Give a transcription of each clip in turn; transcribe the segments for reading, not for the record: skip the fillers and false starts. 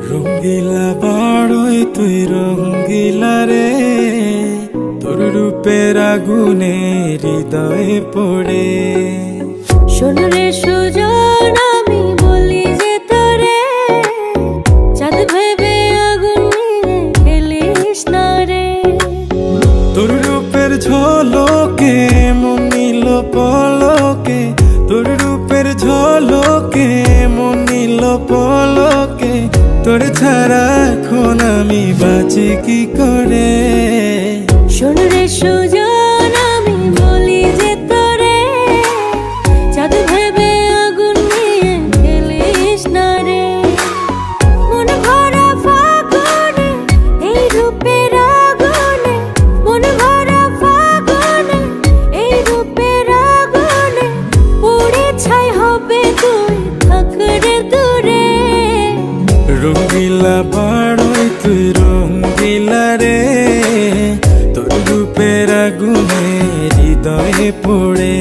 রঙ্গিলা বাড়ই তুই রঙ্গিলা রে, তোর রূপের আগুনে হৃদয়ে পড়ে। শোন রে সুজন, আমি বলি যে তোরে, চাঁদ ভেবে আগুন নিয়ে খেলিস না রে। তোর রূপের ঝলকে মন নিল পলকে, তোর রূপের ঝলকে মন নিল পলকে। তোর ছাড়া এখন আমি বাঁচি কি করে। শোন রে সুজন, আমি বলি যে তোরে, চাঁদ ভেবে আগুন নিয়ে খেলিস না রে। মন ভরা ফাগুনে এই রূপের আগুনে, মন ভরা ফাগুনে এই রূপের আগুনে, পুড়ে ছাই হবে তুই থাক রে দূরে। রঙ্গিলা বাড়ই তুই রঙ্গিলা রে, তোর রূপের আগুনে হৃদয়ে পড়ে।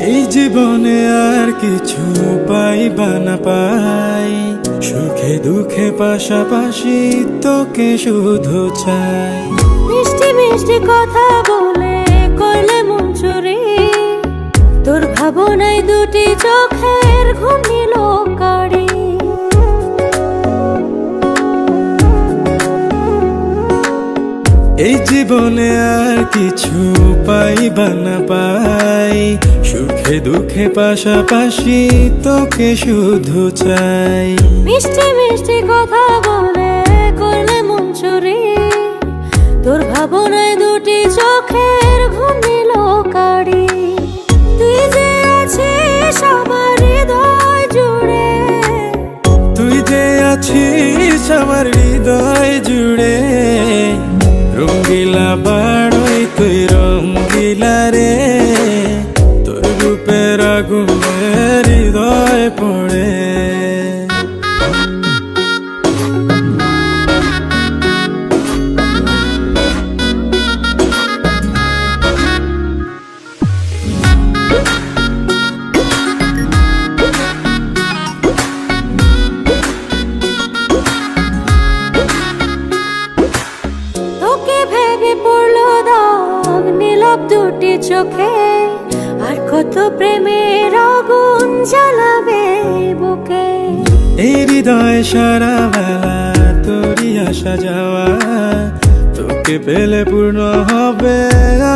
এই জীবনে আর কিছু পাইবা না পাই, সুখে দুঃখে পাশাপাশি তোকে শুধু চাই। মিষ্টি মিষ্টি কথা বলে করলে মন চুরি, তোর ভাবনায় দুটি চোখের ঘুম নিল কারি। এই জীবনে আর কিছু পাইবা না পাই, সুখে দুঃখে পাশাপাশি তোকে শুধু চাই। মিষ্টি মিষ্টি কথা বলে করলে মন চুরি, তোর ভাবনায় দুটি চোখের ঘুম নিল কারি। তুই যে আছিস আমার হৃদয় জুড়ে, তুই যে আছিস আমার হৃদয় জুড়ে। রঙ্গিলা বাড়ই তুই রঙ্গিলা রে, তোর রূপের আগুনে হৃদয় পড়ে। তোকে ভেবে পড়লো দাগ নীলাভ দুটি চোখে, আর কত প্রেমের আগুন জ্বালাবে বুকে। এই হৃদয় সারা বেলা তোরই আসা যাওয়া, তোকে পেলে পূর্ণ হবে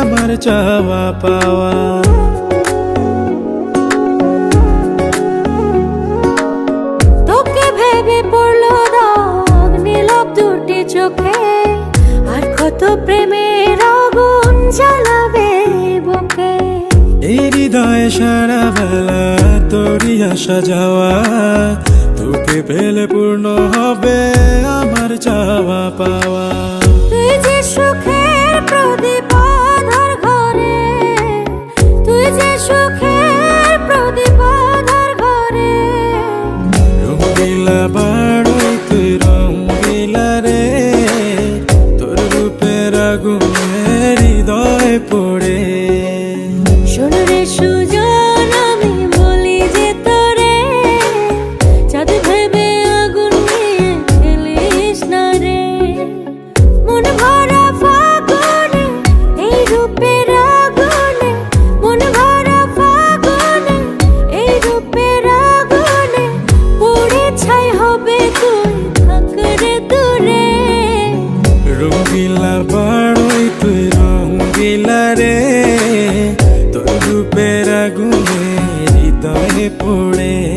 আমার চাওয়া পাওয়া। তোকে ভেবে পড়লো দাগ নীলাভ দুটি চোখে, আর কত প্রেমের আগুন জ্বালাবে বুকে। এই হৃদয় সারা বেলা তোরই আসা যাওয়া, তোকে পেলে পূর্ণ হবে আমার চাওয়া পাওয়া। তুই যে সুখের প্রদীপ আধার ঘরে, তুই যে সুখের প্রদীপ আধার ঘরে। রঙ্গিলা বাড়ই তুই রঙ্গিলা রে, তোর রূপের আগুনে হৃদয় পড়ে। শোন রে সুজন, আমি বলি যে তোরে, চাঁদ ভেবে আগুন নিয়ে খেলিস না রে। মন ভরা ফাগুনে এই রূপের আগুনে, মন ভরা ফাগুনে এই রূপের আগুনে, পুড়ে ছাই হবে পড়ে